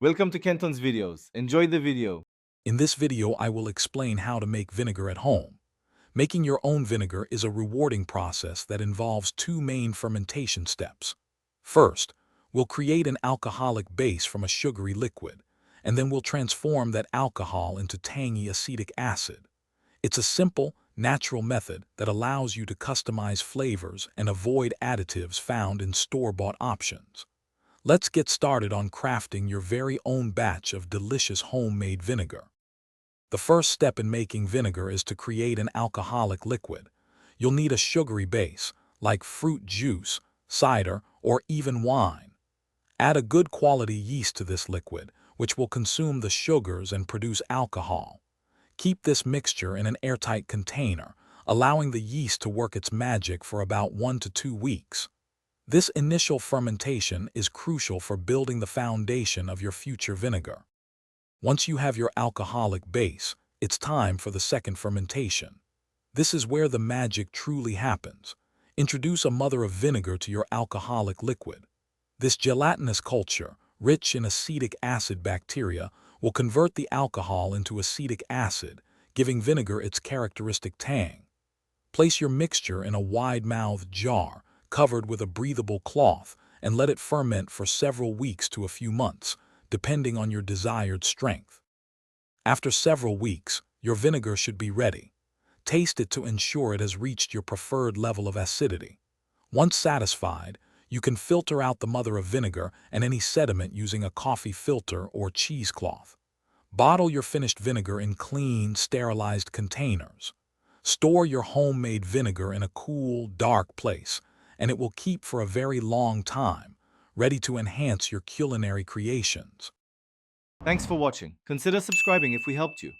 Welcome to Kenton's videos. Enjoy the video. In this video, I will explain how to make vinegar at home. Making your own vinegar is a rewarding process that involves two main fermentation steps. First, we'll create an alcoholic base from a sugary liquid, and then we'll transform that alcohol into tangy acetic acid. It's a simple, natural method that allows you to customize flavors and avoid additives found in store-bought options. Let's get started on crafting your very own batch of delicious homemade vinegar. The first step in making vinegar is to create an alcoholic liquid. You'll need a sugary base, like fruit juice, cider, or even wine. Add a good quality yeast to this liquid, which will consume the sugars and produce alcohol. Keep this mixture in an airtight container, allowing the yeast to work its magic for about 1 to 2 weeks. This initial fermentation is crucial for building the foundation of your future vinegar. Once you have your alcoholic base, it's time for the second fermentation. This is where the magic truly happens. Introduce a mother of vinegar to your alcoholic liquid. This gelatinous culture, rich in acetic acid bacteria, will convert the alcohol into acetic acid, giving vinegar its characteristic tang. Place your mixture in a wide-mouthed jar, covered with a breathable cloth, and let it ferment for several weeks to a few months, depending on your desired strength. After several weeks, your vinegar should be ready. Taste it to ensure it has reached your preferred level of acidity. Once satisfied, you can filter out the mother of vinegar and any sediment using a coffee filter or cheesecloth. Bottle your finished vinegar in clean, sterilized containers. Store your homemade vinegar in a cool, dark place, and it will keep for a very long time, ready to enhance your culinary creations. Thanks for watching. Consider subscribing if we helped you.